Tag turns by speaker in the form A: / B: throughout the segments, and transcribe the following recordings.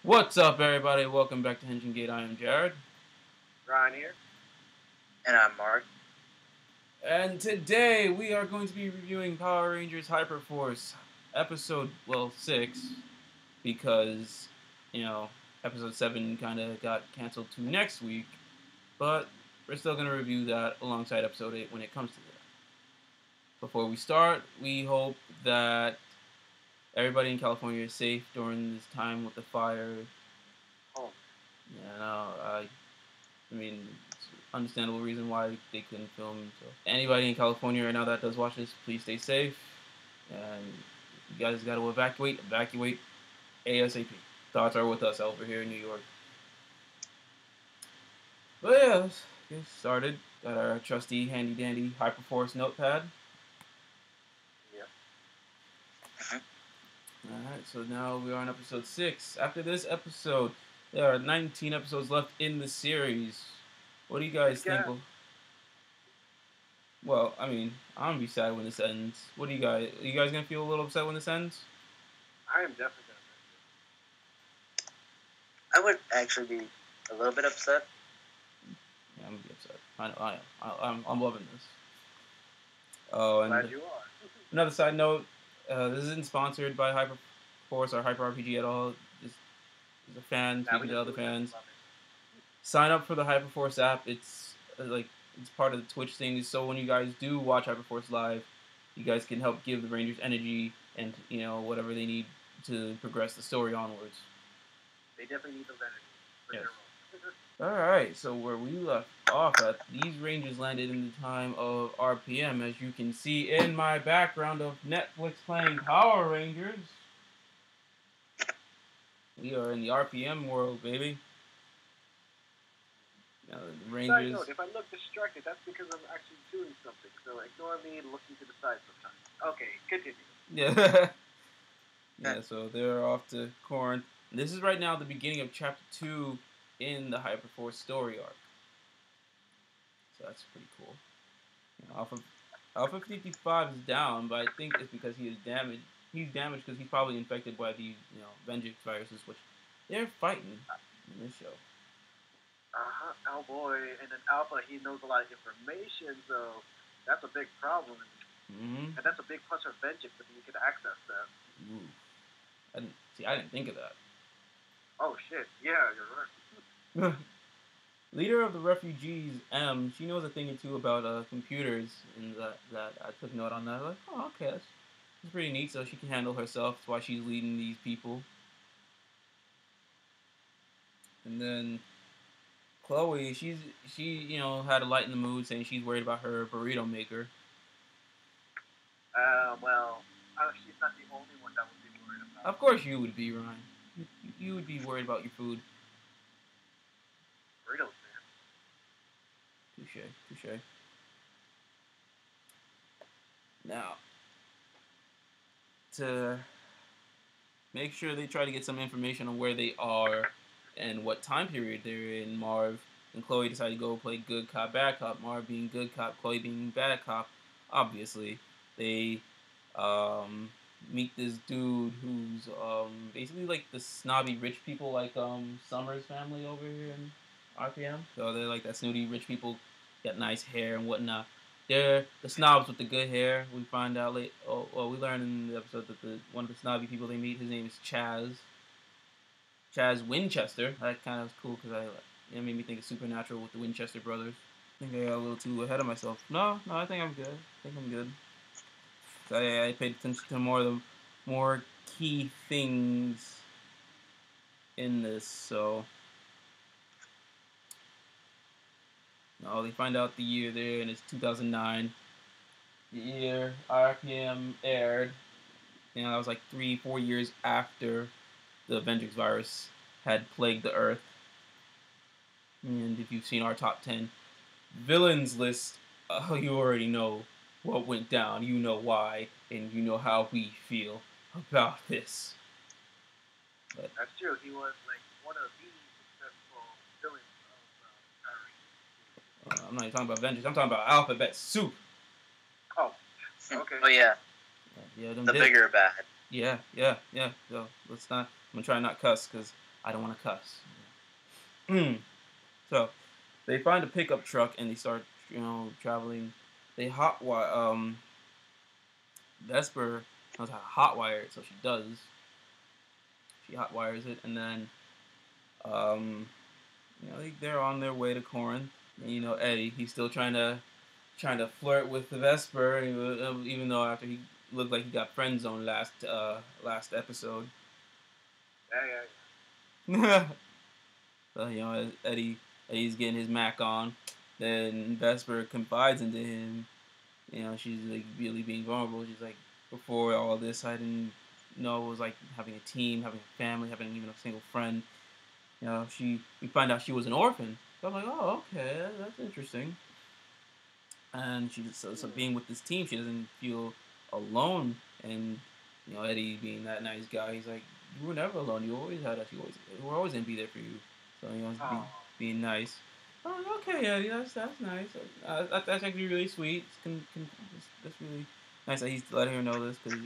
A: What's up, everybody? Welcome back to Hinging Gate. I am Jared.
B: Rhyan here.
C: And I'm Mark.
A: And today we are going to be reviewing Power Rangers Hyperforce episode, 6, because, episode 7 kind of got canceled to next week, but we're still going to review that alongside episode 8 when it comes to that. Before we start, we hope that everybody in California is safe during this time with the fire.
B: Oh.
A: Yeah, I mean, it's an understandable reason why they couldn't film. So anybody in California right now that does watch this, please stay safe. And you guys got to evacuate ASAP. Thoughts are with us over here in New York. But yeah, let's get started. Got our trusty handy dandy Hyperforce notepad.
B: Yeah.
A: Alright, so now we are on episode 6. After this episode, there are 19 episodes left in the series. What do you guys think? Well, I mean, I'm gonna be sad when this ends. What do you guys? Are you guys gonna feel a little upset when this ends?
B: I am definitely gonna.
C: I would actually be a little bit upset.
A: Yeah, I'm gonna be upset. I am. I'm loving this. Oh, and
B: Glad you are.
A: Another side note: this isn't sponsored by Hyperforce or Hyper RPG at all. This is a fan speaking to other fans. Sign up for the Hyperforce app. It's it's part of the Twitch thing. So when you guys do watch Hyperforce live, you guys can help give the Rangers energy and whatever they need to progress the story onwards.
B: They definitely need those energy.
A: Yes. Alright, so where we left off at, these Rangers landed in the time of RPM, as you can see in my background of Netflix playing Power Rangers. We are in the RPM world, baby. The Rangers.
B: Side note, if I look distracted, that's because I'm actually doing something. So ignore me looking to the side sometimes. Okay, continue.
A: Yeah. Yeah, so they're off to Corinth. This is right now the beginning of chapter 2 in the Hyperforce story arc. So that's pretty cool. Alpha 55 is down, but I think it's because he is damaged. He's damaged because he's probably infected by these, Vengeance viruses, which they're fighting in this show.
B: Oh boy, and then Alpha, he knows a lot of information, so that's a big problem.
A: Mm-hmm.
B: And that's a big plus for Vengeance if you can access that.
A: Ooh. I didn't think of that.
B: Oh shit, yeah, you're right.
A: Leader of the refugees, M, she knows a thing or two about computers, and that I took note on that. Like, oh, okay, that's pretty neat. So she can handle herself. That's why she's leading these people. And then Chloe, she had a light in the mood, saying she's worried about her burrito maker.
B: Well, she's not the only one that would be worried about.
A: Of course you would be, Ryan. You would be worried about your food.
B: Burritos, man.
A: Touche. Now, to make sure they try to get some information on where they are and what time period they're in, Marv and Chloe decide to go play good cop, bad cop. Marv being good cop, Chloe being bad cop. Obviously, they meet this dude who's basically like the snobby rich people, like Summer's family over here in RPM. So they're like that snooty rich people, got nice hair and whatnot. They're the snobs with the good hair. We find out we learn in the episode that one of the snobby people they meet, his name is Chaz Winchester. That kind of was cool because it made me think of Supernatural with the Winchester brothers. I think I got a little too ahead of myself. No, I think I'm good. I paid attention to more key things in this, so. No, they find out the year there, and it's 2009. The year RPM aired. That was like 3-4 years after the Vengeance virus had plagued the Earth. And if you've seen our top 10 villains list, you already know what went down. You know why, and you know how we feel about this.
B: But that's true. He was like one of the successful villains of Power Rangers.
A: I'm not even talking about Vengeance. I'm talking about Alphabet Soup.
B: Oh, okay.
C: Oh yeah.
A: Yeah,
C: the bigger bad.
A: Yeah. So let's not. I'm gonna try not cuss because I don't want to cuss. So they find a pickup truck and they start, traveling. They Vesper knows how to hotwire it, so she does. She hotwires it, and then um, they're on their way to Corinth. And, Eddie, he's still trying to flirt with the Vesper, even though after he looked like he got friend zoned last episode.
B: Yeah.
A: So Eddie's getting his Mac on. Then Vesper confides into him. She's like really being vulnerable. She's like, before all this, I didn't know it was like having a team, having a family, having even a single friend. We find out she was an orphan. So I'm like, oh, okay, that's interesting. And so being with this team, she doesn't feel alone. And Eddie being that nice guy, he's like, you were never alone. You always had us. We're always gonna be there for you. So being nice. Oh, okay, Eddie, that's nice. That's actually really sweet. That's really nice that he's letting her know this because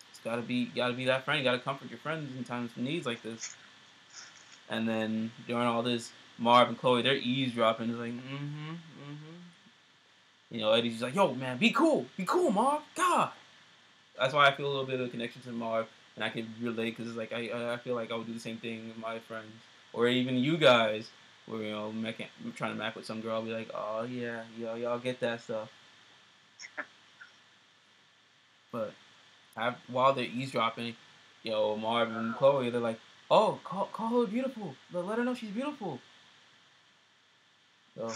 A: it's gotta be that friend. You gotta comfort your friends in times of needs like this. And then during all this, Marv and Chloe, they're eavesdropping. It's like, Eddie's just like, yo, man, be cool, Marv. God, that's why I feel a little bit of a connection to Marv, and I can relate because it's like I feel like I would do the same thing with my friends, or even you guys, where trying to mac with some girl, I'll be like, oh yeah, y'all get that stuff. But while they're eavesdropping, Marv and Chloe, they're like, oh, call her beautiful. Let her know she's beautiful. So,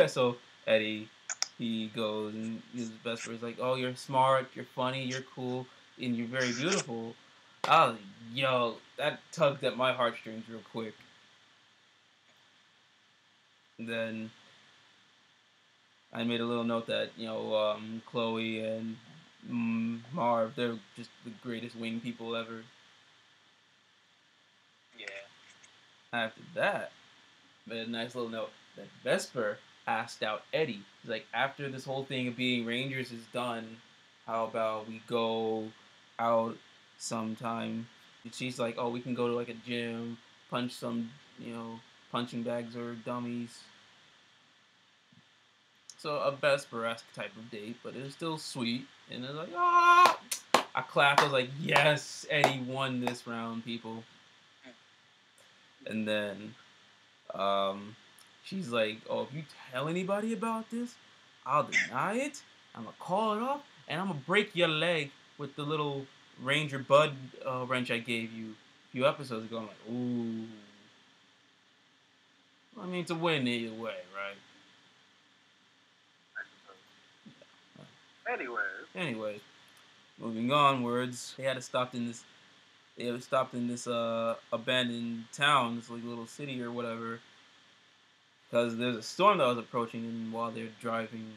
A: so Eddie, he goes and uses his best words like, oh, you're smart, you're funny, you're cool, and you're very beautiful. That tugged at my heartstrings real quick. And then I made a little note that, Chloe and Marv, they're just the greatest wing people ever.
C: Yeah.
A: After that, made a nice little note that Vesper asked out Eddie. He's like, after this whole thing of being Rangers is done, how about we go out sometime? And she's like, oh, we can go to like a gym, punch some, punching bags or dummies. So a Vesper-esque type of date, but it was still sweet. And it was like, ah! I clapped. I was like, yes, Eddie won this round, people. And then she's like, oh, if you tell anybody about this, I'll deny it. I'm going to call it off, and I'm going to break your leg with the little Ranger Bud wrench I gave you a few episodes ago. I'm like, ooh. I mean, it's a win either way, right? Anyways, moving onwards, they had stopped in this abandoned town, this like little city or whatever, because there's a storm that was approaching, and while they're driving,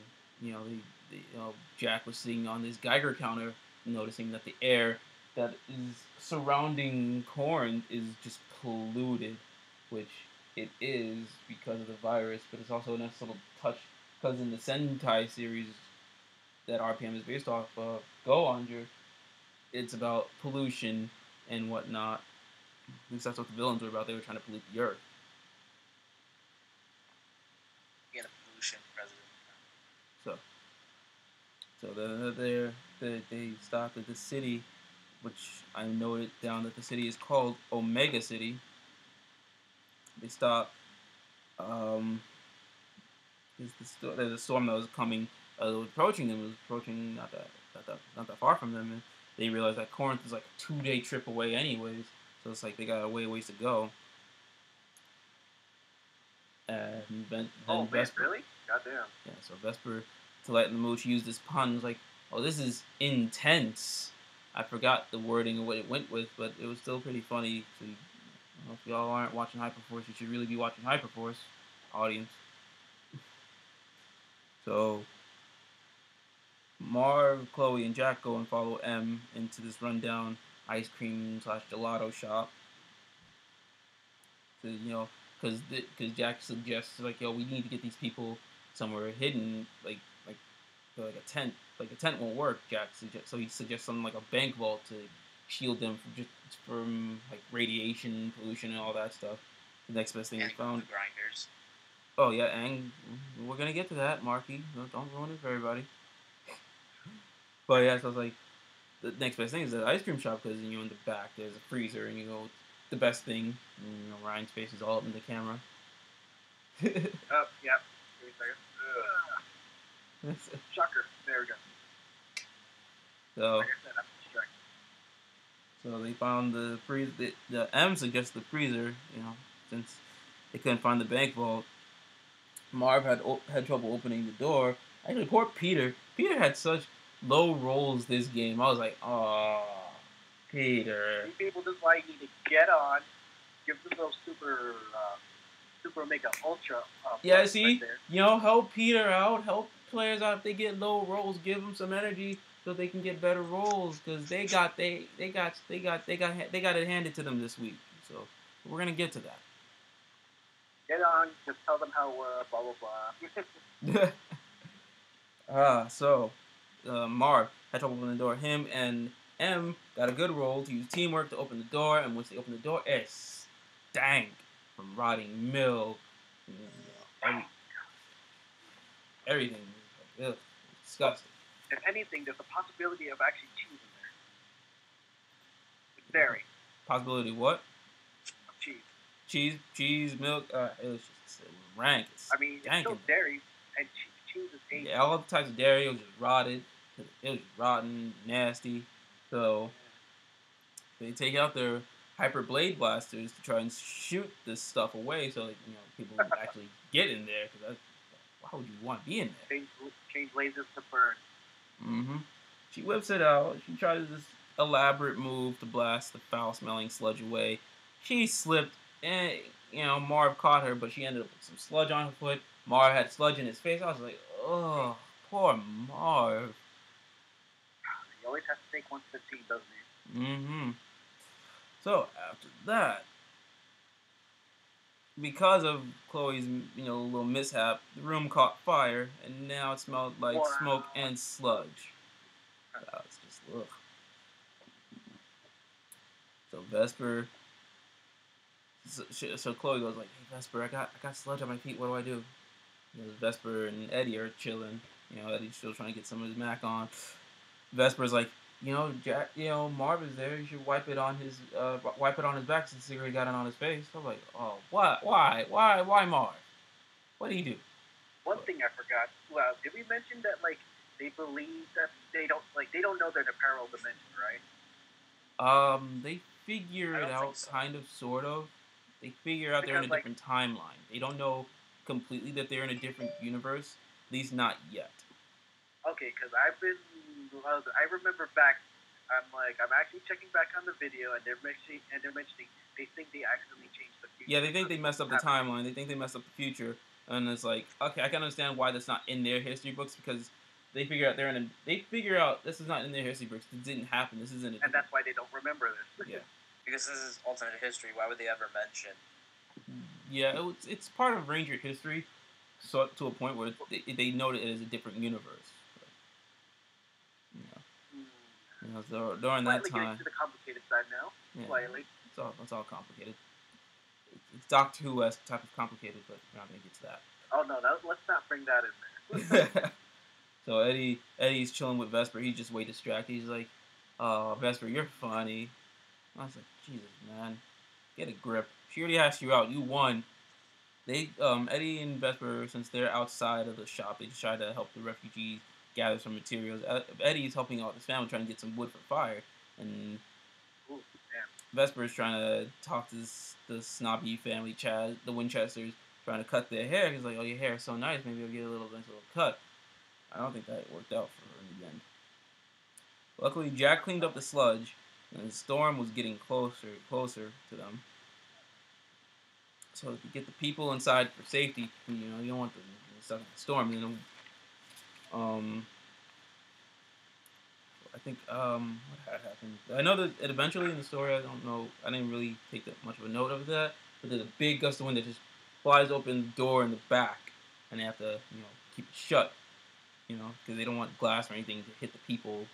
A: Jack was sitting on this Geiger counter, noticing that the air that is surrounding Corinth is just polluted, which it is because of the virus, but it's also a nice little touch because in the Sentai series that RPM is based off of, go-onger, it's about pollution and whatnot. At least that's what the villains were about. They were trying to pollute the earth.
C: Get a pollution president.
A: They stopped at the city, which I noted down that the city is called Omega City. They stopped. There's a storm that was coming, was approaching them. It was approaching not that far from them, and they realized that Corinth is like a 2-day trip away, anyways. So it's like they got a ways to go. And then Vesper,
B: really? Goddamn.
A: Yeah, so Vesper, to lighten the mood, she used this pun. It was like, oh, this is intense. I forgot the wording of what it went with, but it was still pretty funny. So, if y'all aren't watching Hyperforce, you should really be watching Hyperforce, audience. So, Marv, Chloe, and Jack go and follow M into this rundown ice cream / gelato shop. To, because Jack suggests like, yo, we need to get these people somewhere hidden, like a tent. Like a tent won't work. Jack suggests, so he suggests something like a bank vault to shield them from like radiation, pollution, and all that stuff. The next best thing
C: And
A: they found.
C: the grinders.
A: Oh yeah, and we're gonna get to that, Marky. No, don't ruin it for everybody. But yeah, so I was like, the next best thing is the ice cream shop because in the back there's a freezer and you go the best thing. And, Ryan's face is all up in the camera.
B: Oh, yeah. Give me a second. Shocker. There we go.
A: So,
B: Like I said, I'm distracted.
A: so they found the freezer. The M suggests the freezer. Since they couldn't find the bank vault, Marv had trouble opening the door. Actually, poor Peter. Peter had such low rolls this game. I was like, oh, Peter.
B: These people just like need to get on, give them those super mega ultra.
A: Yeah, see,
B: right
A: help Peter out, help players out if they get low rolls, give them some energy so they can get better rolls because they got it handed to them this week. So we're gonna get to that.
B: Get on, just tell them how blah blah blah.
A: So Marv had trouble opening the door. Him and M got a good roll to use teamwork to open the door, and once they opened the door, it stank from rotting milk. Everything. Ugh, disgusting.
B: If anything, there's a possibility of actually cheese in there. With dairy.
A: Possibility of what?
B: Of cheese.
A: Cheese, milk. It was just rank.
B: I mean, it's still dairy, and cheese is aged.
A: Yeah, all the types of dairy was just rotted. It was rotten, nasty. So they take out their hyper blade blasters to try and shoot this stuff away, so people would actually get in there. Because why would you want to be in there?
B: Change lasers to burn.
A: Mm-hmm. She whips it out. She tries this elaborate move to blast the foul-smelling sludge away. She slipped, and Marv caught her, but she ended up with some sludge on her foot. Marv had sludge in his face. I was like, oh, poor Marv.
B: He always has to take one for the team, doesn't he?
A: Mm-hmm. So after that, because of Chloe's little mishap, the room caught fire, and now it smelled like smoke and sludge. That was just ugh. So Vesper, so Chloe goes like, "Hey Vesper, I got sludge on my feet. What do I do?" Vesper and Eddie are chilling. Eddie's still trying to get some of his mac on. Vesper's like, Jack, Marv is there. You should wipe it on his back since he already got it on his face. I'm like, oh, what? Why, Marv? What do you do?
B: One thing I forgot. Well, did we mention that they believe that they don't know they're in a parallel dimension, right?
A: They figure it out, so. Kind of, sort of. They figure out they're in a different timeline. They don't know completely that they're in a different universe. At least not yet.
B: Okay, because I remember back. I'm actually checking back on the video, and they're mentioning they think they accidentally changed the future.
A: Yeah, they think they messed up the timeline. They think they messed up the future, and it's like, okay, I can understand why that's not in their history books because they figure out this is not in their history books. This didn't happen. This isn't.
B: And that's why they don't remember this.
C: Yeah, because this is alternate history. Why would they ever mention?
A: Yeah, it's part of Ranger history, so to a point where they know that it is a different universe. So during that time,
B: getting to the complicated side now.
A: Yeah,
B: slightly.
A: It's all complicated. It's Doctor Who-esque type of complicated, but we're not gonna get to that.
B: Oh no, let's not bring that in there.
A: So Eddie's chilling with Vesper. He's just way distracted. He's like, "Oh, Vesper, you're funny." I was like, "Jesus, man, get a grip. She already asked you out. You won." Eddie and Vesper, since they're outside of the shop, they just try to help the refugees gather some materials. Eddie's helping out his family, trying to get some wood for fire, and Vesper is trying to talk to the snobby family, Chad, the Winchesters, trying to cut their hair. He's like, "Oh, your hair is so nice. Maybe I'll get a little cut." I don't think that worked out for her in the end. Luckily, Jack cleaned up the sludge, and the storm was getting closer to them. So to get the people inside for safety, you don't want them stuck in the storm. I think what had happened. I know that eventually in the story, I don't know. I didn't really take that much of a note of that. But there's a big gust of wind that just flies open the door in the back, and they have to keep it shut. Because they don't want glass or anything to hit the people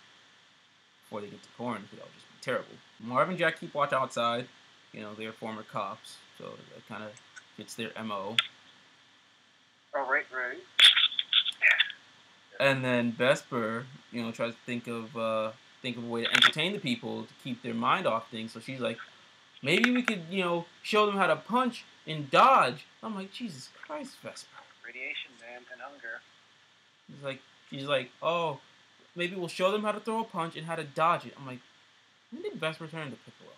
A: before they get to Corin, because that'll just be terrible. Marv and Jack keep watch outside. You know, they're former cops, so that kind of fits their MO.
B: Oh, right.
A: And then Vesper, you know, tries to think of a way to entertain the people to keep their mind off things. So she's like, maybe we could, you know, show them how to punch and dodge. I'm like, Jesus Christ, Vesper.
B: Radiation, man, and hunger.
A: She's like, oh, maybe we'll show them how to throw a punch and how to dodge it. I'm like, when did Vesper turn to Piccolo?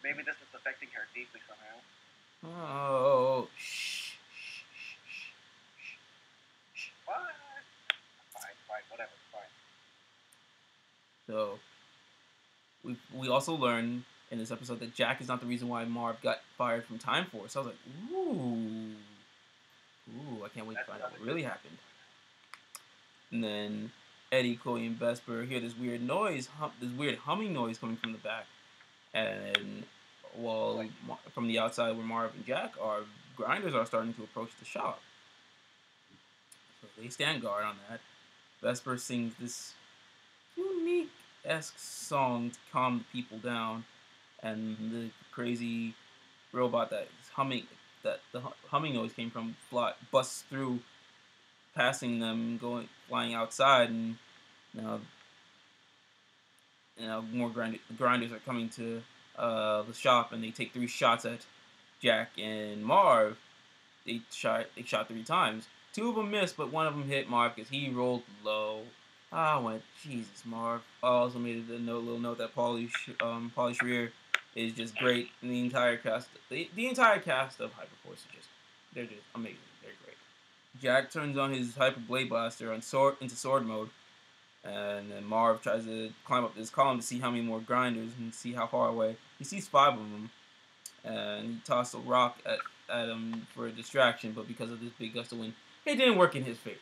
B: Maybe this is affecting her deeply somehow.
A: Oh, shh.
B: What? Fine, whatever, fine.
A: So, we also learn in this episode that Jack is not the reason why Marv got fired from Time Force. So I was like, ooh, I can't wait to find out what really happened. And then Eddie, Chloe, and Vesper hear this weird noise, this weird humming noise coming from the back. And while from the outside where Marv and Jack are, grinders are starting to approach the shop. So they stand guard on that. Vesper sings this unique-esque song to calm the people down, and the crazy robot that the humming noise came from, busts through, passing them, flying outside, and now more grinders are coming to the shop, and they take 3 shots at Jack and Marv. They shot 3 times. 2 of them missed, but one of them hit Marv because he rolled low. I went, Jesus, Marv. I also made a little note that Pauly Shrier is just great, and the entire cast of Hyperforce they're just amazing. They're great. Jack turns on his Hyper Blade Blaster into sword mode, and then Marv tries to climb up this column to see how many more grinders and see how far away. He sees 5 of them, and he tossed a rock at him for a distraction, but because of this big gust of wind, it didn't work in his favor.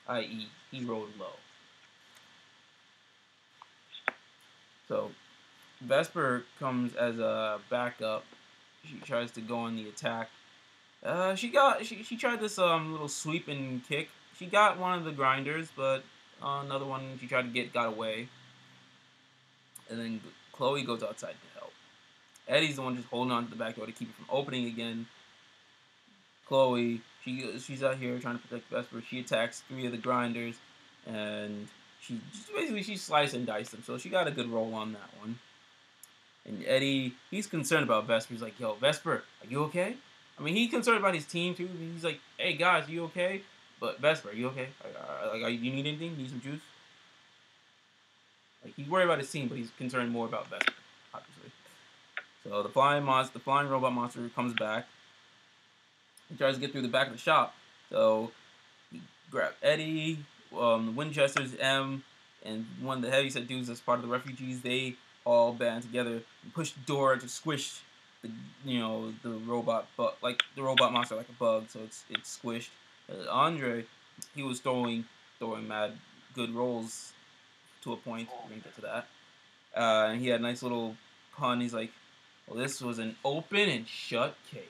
A: I.e., he rolled low. So, Vesper comes as a backup. She tries to go on the attack. She tried this little sweep and kick. She got one of the grinders, but another one she tried to got away. And then Chloe goes outside to help. Eddie's the one just holding on to the back door to keep it from opening again. Chloe, she's out here trying to protect Vesper. She attacks 3 of the grinders, and she sliced and diced them. So she got a good roll on that one. And Eddie, he's concerned about Vesper. He's like, yo, Vesper, are you okay? I mean, he's concerned about his team, too. He's like, hey, guys, are you okay? But Vesper, are you okay? You need anything? Need some juice? Like, he's worried about his team, but he's concerned more about Vesper, obviously. So the flying robot monster comes back. He tries to get through the back of the shop. So he grabbed Eddie, the Winchesters, M, and one of the heavyset dudes that's part of the refugees. They all band together and push the door to squish the robot, but like the robot monster like a bug, so it's squished. Andre, he was throwing mad good rolls to a point. We're gonna get to that. And he had a nice little pun. He's like, well, this was an open and shut case.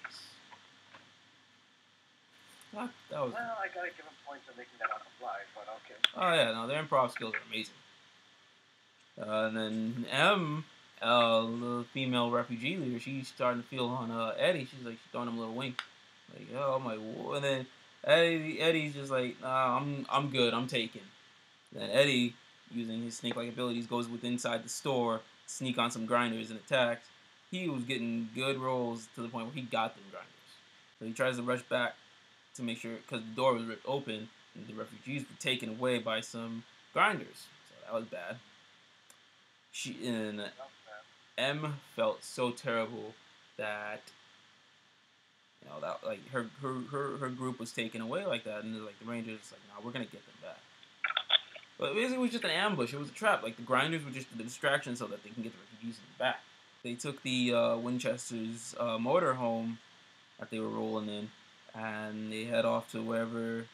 A: That was.
B: Well, I gotta give him points for making that on the fly, but okay.
A: Oh yeah, no, their improv skills are amazing. And then M, the female refugee leader, she's starting to feel on Eddie. She's throwing him a little wink, like, oh, I'm like, whoa. And then Eddie's just like, nah, I'm good, I'm taken. Then Eddie, using his snake-like abilities, goes inside the store, sneak on some grinders and attacks. He was getting good rolls to the point where he got them grinders. So he tries to rush back to make sure, because the door was ripped open and the refugees were taken away by some grinders. So that was bad. M felt so terrible that her group was taken away like that, and like the Rangers was like, nah, we're gonna get them back. But basically it was just an ambush. It was a trap. Like the grinders were just the distraction so that they can get the refugees back. They took the Winchester's motorhome that they were rolling in, and they head off to wherever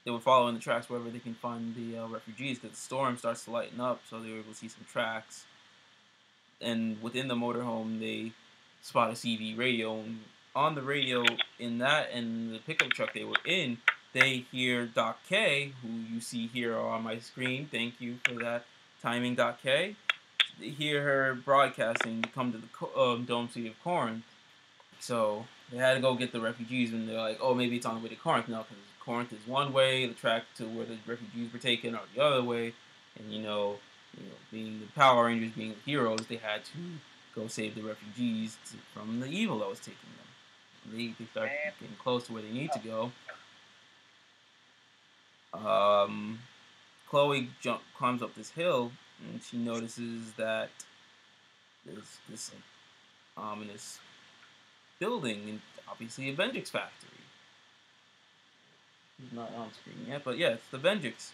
A: they were following the tracks, wherever they can find the refugees, because the storm starts to lighten up, so they were able to see some tracks. And within the motorhome, they spot a CV radio, and on the radio in that and the pickup truck they were in, they hear Doc K, who you see here on my screen. Thank you for that timing, Doc K. they hear her broadcasting to come to the Dome City of Corinth. So they had to go get the refugees, and they're like, oh, maybe it's on the way to Corinth. No, because Corinth is one way, the track to where the refugees were taken are the other way. And, being the Power Rangers, being the heroes, they had to go save the refugees from the evil that was taking them. They start getting close to where they need to go. Chloe climbs up this hill, and she notices that there's this ominous building, and obviously a Vendix factory. He's not on screen yet, but yeah, it's the Vendix.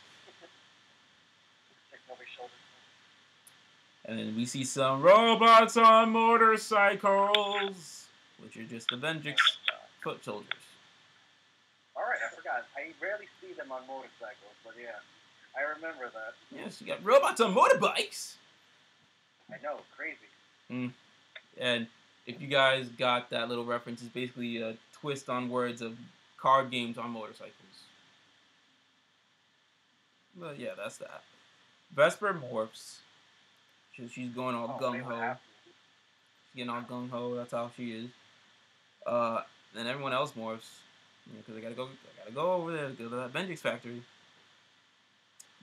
A: And then we see some robots on motorcycles, which are just the Vendix foot soldiers.
B: Alright, I forgot. I rarely see them on motorcycles, but yeah, I remember that.
A: Yes, you got robots on motorbikes.
B: I know, crazy.
A: And if you guys got that little reference, it's basically a twist on words of card games on motorcycles. But yeah, that's that. Vesper morphs. She's going all gung-ho. She's getting all gung-ho, that's how she is. Then everyone else morphs. Because they gotta go over there to go to that Vendix factory.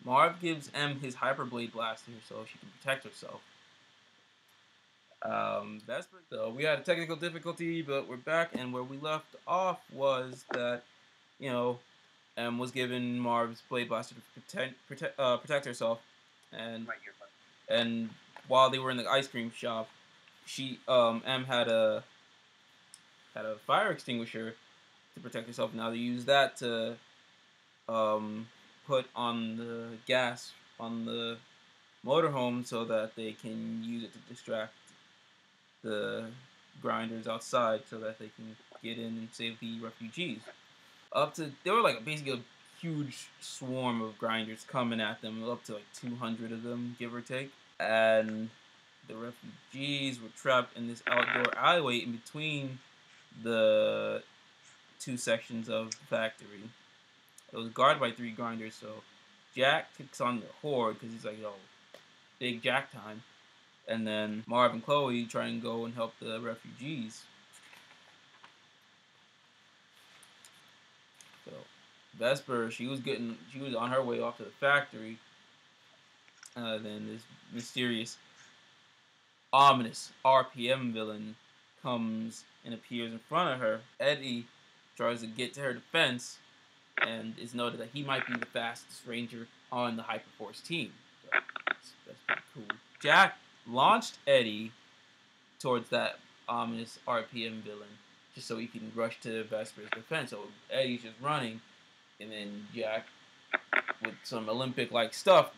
A: Marv gives M his Hyperblade Blaster so she can protect herself. Vesper, so we had a technical difficulty, but we're back, and where we left off was that, M was given Marv's Blade Blaster to protect herself, and while they were in the ice cream shop, M had a fire extinguisher to protect herself. Now they use that to put on the gas on the motorhome so that they can use it to distract the grinders outside so that they can get in and save the refugees. There were basically a huge swarm of grinders coming at them, up to 200 of them, give or take. And the refugees were trapped in this outdoor alleyway in between the two sections of the factory. It was guarded by 3 grinders, so Jack kicks on the horde because he's like, yo, big Jack time. And then Marv and Chloe try and go and help the refugees. So Vesper, she was on her way off to the factory. Then this mysterious, ominous RPM villain comes and appears in front of her. Eddie tries to get to her defense, and it's noted that he might be the fastest ranger on the Hyperforce team. So that's pretty cool. Jack launched Eddie towards that ominous RPM villain just so he can rush to Vesper's defense. So Eddie's just running, and then Jack, with some Olympic-like stuff,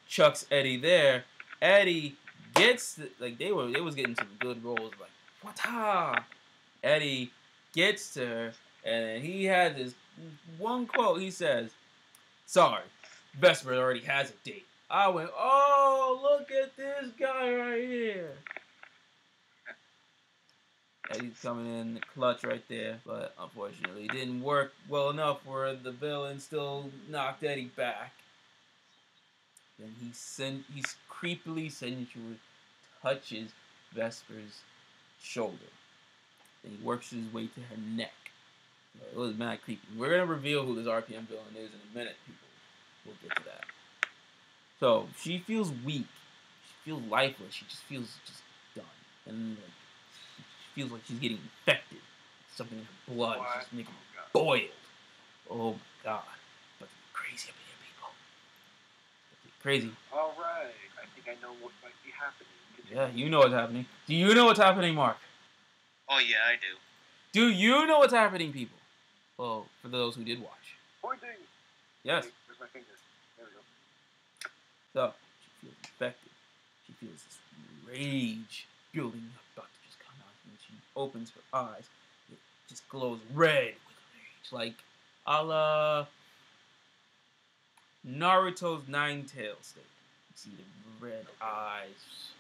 A: chucks Eddie there. Eddie gets they was getting some good rolls, wata. Eddie gets to her, and he had this one quote. He says, "Sorry, Vesper already has a date." I went, "Oh, look at this guy right here." Eddie's coming in the clutch right there, but unfortunately it didn't work well enough where the villain still knocked Eddie back. Then he's creepily sensual touches Vesper's shoulder. Then he works his way to her neck. It was mad creepy. We're gonna reveal who this RPM villain is in a minute, people. We'll get to that. So she feels weak. She feels lifeless. She just feels done. And she feels like she's getting infected. Something in her blood is just making her boiled. Oh God. But crazy up here, people. Crazy.
B: Alright. I think I know what might be happening.
A: Yeah, you know what's happening. Do you know what's happening, Mark?
C: Oh yeah, I do.
A: Do you know what's happening, people? Well, for those who did watch.
B: Pointing.
A: Yes.
B: Wait, where's my finger? There we go.
A: So, she feels infected. She feels this rage building up, about to just come out. And she opens her eyes. It just glows red with rage. A la Naruto's Nine-Tails state. You see the red eyes.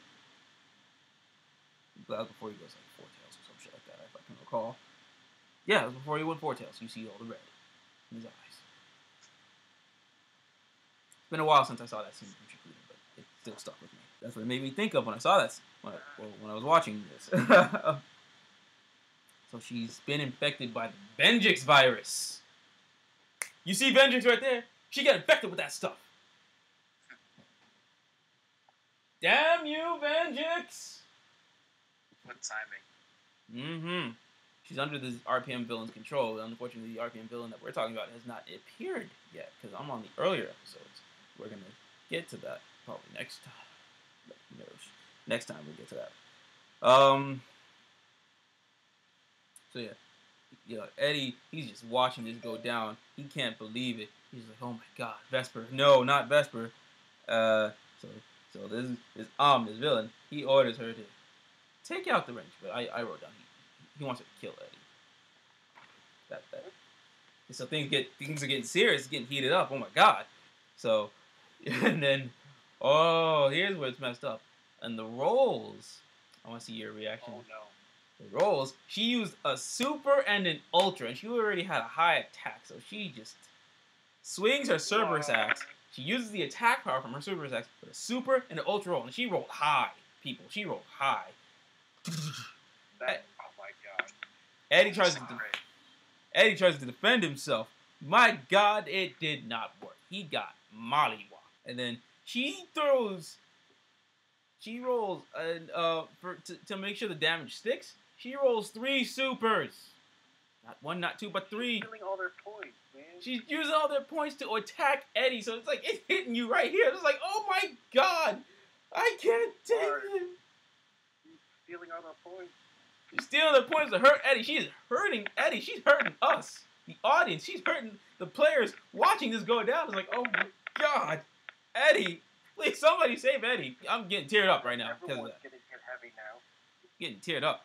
A: Before he goes 4 tails or some shit like that, if I can recall. Yeah, it was before he went 4 tails. You see all the red in his eyes. It's been a while since I saw that scene from Shippuden, but still stuck with me. That's what it made me think of when I saw this, when I was watching this. So she's been infected by the Venjix virus. You see Venjix right there? She got infected with that stuff. Damn you, Venjix!
C: What timing?
A: Mm-hmm. She's under this RPM villain's control. Unfortunately, the RPM villain that we're talking about has not appeared yet, because I'm on the earlier episodes. We're going to get to that probably next time. No, next time we'll get to that. So yeah, Eddie, he's just watching this go down. He can't believe it. He's like, oh my god, Vesper. No, not Vesper. So this villain, he orders her to take out the wrench, but I wrote down he wants her to kill Eddie. So things are getting serious, getting heated up. Oh my god. So and then here's where it's messed up. And the rolls, I want to see your reaction.
B: Oh no.
A: The rolls, she used a super and an ultra, and she already had a high attack, so she just swings her Cerberus axe. She uses the attack power from her Cerberus axe with a super and an ultra roll, and she rolled high, people. She rolled high.
B: Oh my god.
A: Eddie tries to defend himself. My god, it did not work. He got mollywopped. And then she rolls to make sure the damage sticks. She rolls 3 supers. Not 1, not 2, but 3.
B: She's killing all their points, man.
A: She's using all their points to attack Eddie, so it's like, it's hitting you right here. It's like, oh my god, I can't take it.
B: She's stealing all the points.
A: She's stealing the points to hurt Eddie. She is hurting Eddie. She's hurting us, the audience. She's hurting the players watching this go down. It's like, oh my god, Eddie, please, somebody save Eddie. I'm getting teared up right now because of that.
B: Everyone's getting hit heavy now.
A: Getting teared up.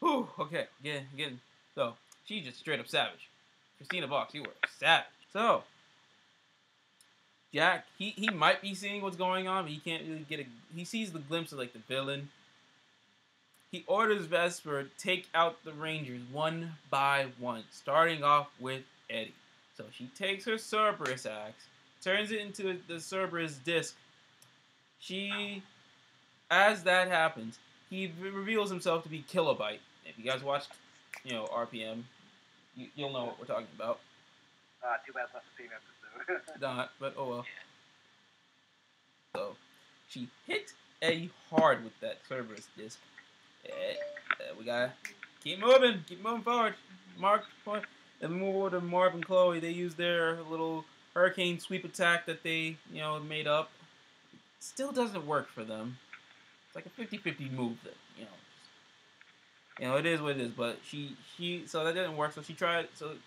A: Whew, okay, getting. So, she's just straight up savage. Christina Vox, you were savage. So, Jack, he might be seeing what's going on, but he can't really get he sees the glimpse of, like, the villain. He orders Vesper to take out the Rangers one by one, starting off with Eddie. So, she takes her Cerberus axe, turns it into the Cerberus disc. As that happens, he reveals himself to be Kilobyte. If you guys watched, RPM, you'll know what we're talking about.
B: Too bad it's not the same episode.
A: Not, but oh well. So, she hit Eddie hard with that Cerberus disc. We gotta keep moving forward. Then we move over to Marv and Chloe. They use their little hurricane sweep attack that they, made up. Still doesn't work for them. It's like a 50-50 move that, it is what it is, but so that didn't work. So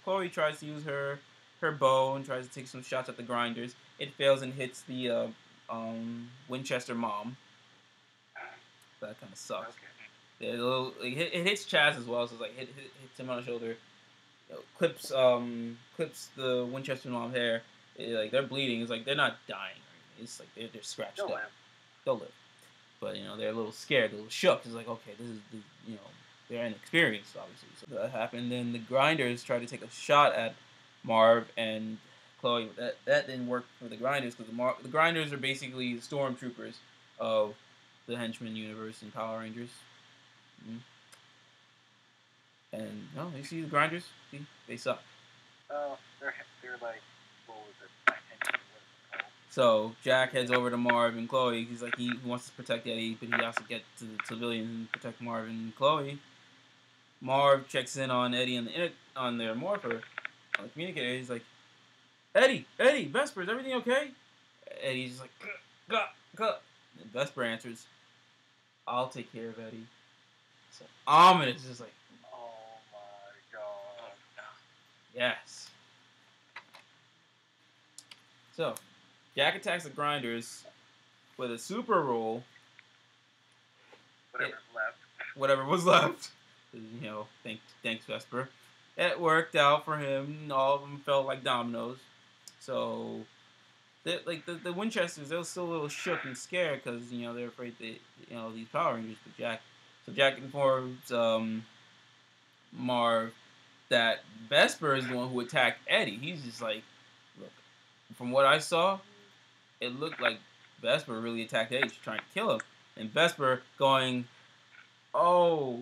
A: Chloe tries to use her bow and tries to take some shots at the grinders. It fails and hits the Winchester mom. That kind of sucks. Okay. It hits Chaz as well, so it's like hits him on the shoulder. Clips the Winchester mom hair. They're bleeding. It's like they're not dying. It's like they're scratched up. They'll live. But they're a little scared, a little shook. It's like, okay, this is they're inexperienced, obviously. So that happened. Then the grinders tried to take a shot at Marv and Chloe. That didn't work for the grinders because the grinders are basically the stormtroopers of the Henchman universe in Power Rangers. And you see the grinders? See, they suck.
B: Oh, they're like, what was it?
A: So Jack heads over to Marv and Chloe. He's like he wants to protect Eddie, but he has to get to the civilians and protect Marv and Chloe. Marv checks in on Eddie on their morpher, on the communicator. He's like, Eddie, Vesper, is everything okay? Eddie's just like, Gah. And Vesper answers, I'll take care of Eddie. So ominous, just like,
B: oh my god.
A: Yes. So Jack attacks the grinders with a super roll. Whatever was left. Thanks Vesper. It worked out for him. All of them felt like dominoes. So, the Winchesters, they were still a little shook and scared because they're afraid that these Power Rangers. But Jack informs Marv that Vesper is the one who attacked Eddie. He's just like, look, from what I saw, it looked like Vesper really attacked Eddie. She's trying to kill him. And Vesper going, oh,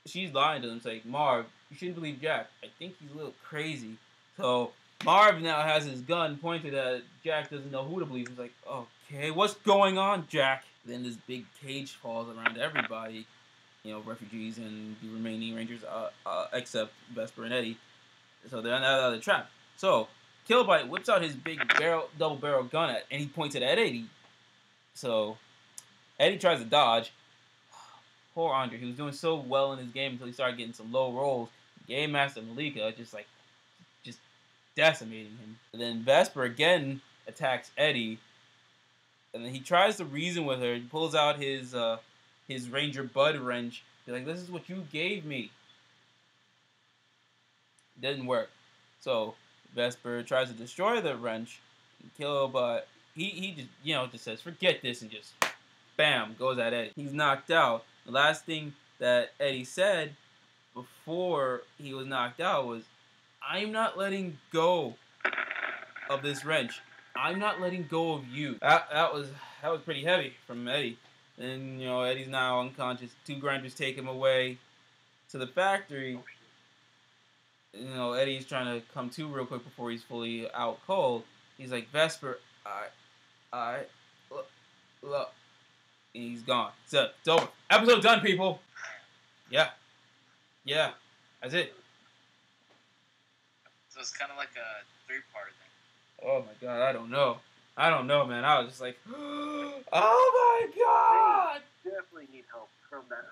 A: she's lying to him. It's like, Marv, you shouldn't believe Jack. I think he's a little crazy. So Marv now has his gun pointed at Jack, doesn't know who to believe. He's like, okay, what's going on, Jack? Then this big cage falls around everybody, refugees and the remaining Rangers, except Vesper and Eddie. So they're out of the trap. So Killbite whips out his big double barrel gun and he points it at Eddie. So Eddie tries to dodge. Poor Andre. He was doing so well in his game until he started getting some low rolls. Game Master Malika just decimating him. And then Vesper again attacks Eddie. And then he tries to reason with her. He pulls out his Ranger Bud wrench. He's like, this is what you gave me. Didn't work. So Vesper tries to destroy the wrench and kill, but he just says, forget this, and just bam, goes at Eddie. He's knocked out. The last thing that Eddie said before he was knocked out was, I'm not letting go of this wrench. I'm not letting go of you. That was pretty heavy from Eddie. And Eddie's now unconscious. 2 grinders take him away to the factory. Eddie's trying to come to real quick before he's fully out cold. He's like, Vesper, look. And he's gone. So, it's over. Episode done, people. Yeah. That's it.
C: So it's kind of like a 3-part thing.
A: Oh my god, I don't know, man. I was just like, oh my god!
B: They definitely need help from that.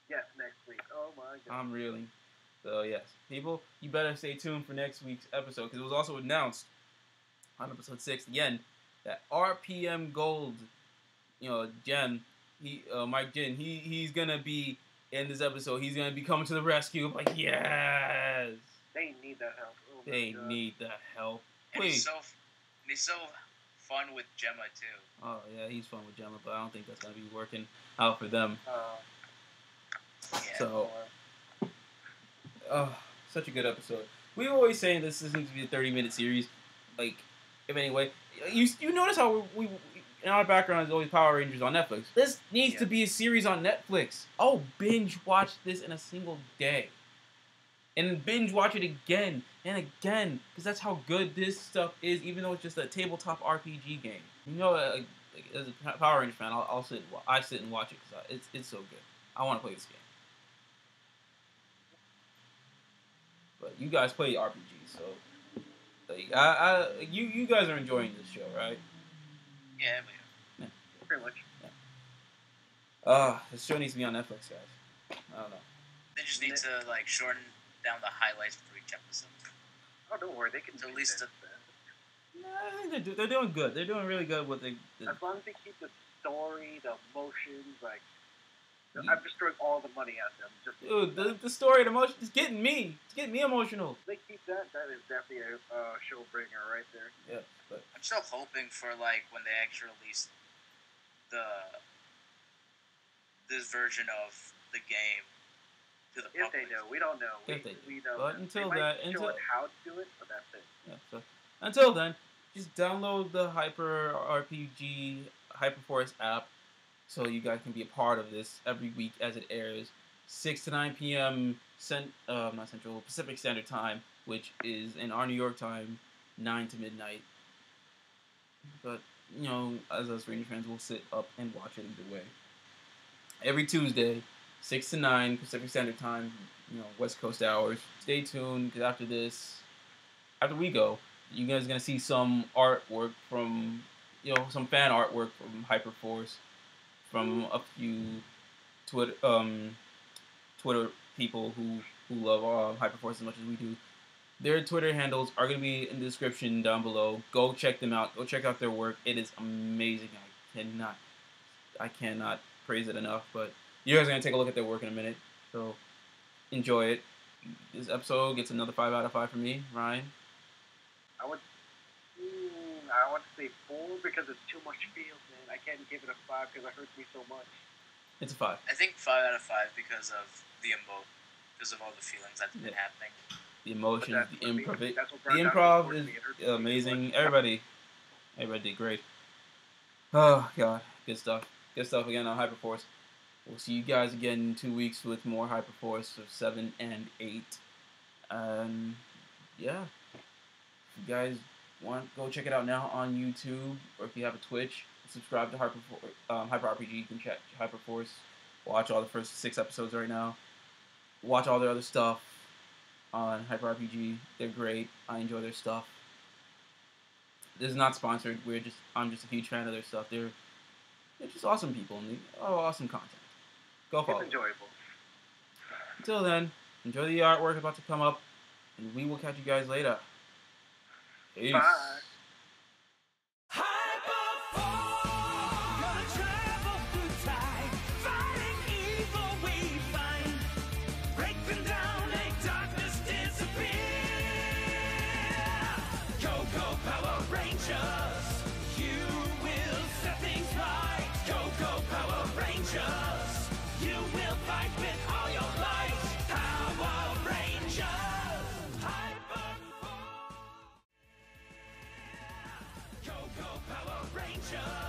B: Yes, next week. Oh my god.
A: I'm reeling. So yes, people, you better stay tuned for next week's episode because it was also announced on episode 6 again that RPM Gold, Jen, Mike Jin, he's gonna be in this episode. He's gonna be coming to the rescue. I'm like, yes.
B: They need that help. Oh
A: they need that help.
C: Please. And he's so fun with Gemma too.
A: Oh yeah, he's fun with Gemma, but I don't think that's gonna be working out for them.
C: Yeah.
A: So, such a good episode. We were always saying this needs to be a 30-minute series. Like, if anyway, you notice how we in our background is always Power Rangers on Netflix. This needs to be a series on Netflix. Oh, binge watch this in a single day. And binge watch it again and again, because that's how good this stuff is, even though it's just a tabletop RPG game. As a Power Rangers fan, I sit and watch it because it's so good. I want to play this game. But you guys play RPGs, so you guys are enjoying this show, right?
C: Yeah,
B: pretty much.
A: Yeah. This show needs to be on Netflix, guys. I don't know.
C: They just need to shorten down the highlights for each episode.
B: Oh, don't worry, they can
C: at least.
A: I think they're doing good. They're doing really good with
B: as long as they keep the story, the emotions, I'm just throwing all the money at them.
A: Dude, the story, the emotion, it's getting me. It's getting me emotional.
B: If they keep that is definitely a show bringer right there.
A: Yeah, but
C: I'm still hoping for when they actually release this version of the game to the public.
B: If they know, we don't know. We don't.
A: But until that,
B: show it how to do it, but that's it.
A: Yeah. So until then, just download the Hyper RPG Hyperforce app, so you guys can be a part of this every week as it airs, 6 to 9 p.m. Not Central Pacific Standard Time, which is in our New York time, 9 to midnight. But as us Ranger fans, we'll sit up and watch it either way. Every Tuesday, 6 to 9 Pacific Standard Time, West Coast hours. Stay tuned, because after we go, you guys are going to see some artwork from, some fan artwork from Hyperforce, from a few Twitter people who love Hyperforce as much as we do. Their Twitter handles are going to be in the description down below. Go check them out. Go check out their work. It is amazing. I cannot praise it enough, but you guys are going to take a look at their work in a minute. So, enjoy it. This episode gets another 5 out of 5 from me, Ryan.
B: I want to say 4 because it's too much feels, man. I can't give it a 5 because it hurts me so much.
A: It's a 5.
C: I think 5 out of 5 because of because of all the feelings that's been happening.
A: The emotions, the improv. The improv is amazing. Everybody did great. Oh god, good stuff. Good stuff again on Hyperforce. We'll see you guys again in 2 weeks with more Hyperforce of 7 and 8. Yeah, if you guys want, go check it out now on YouTube, or if you have a Twitch, subscribe to Hyper RPG. You can check Hyperforce. Watch all the first 6 episodes right now. Watch all their other stuff on Hyper RPG. They're great. I enjoy their stuff. This is not sponsored. I'm just a huge fan of their stuff. They're just awesome people and awesome content. Go follow.
B: It's enjoyable.
A: Until then, enjoy the artwork about to come up, and we will catch you guys later. Peace.
B: Bye.
D: You will fight with all your might. Power Rangers. Go, go, Power Rangers.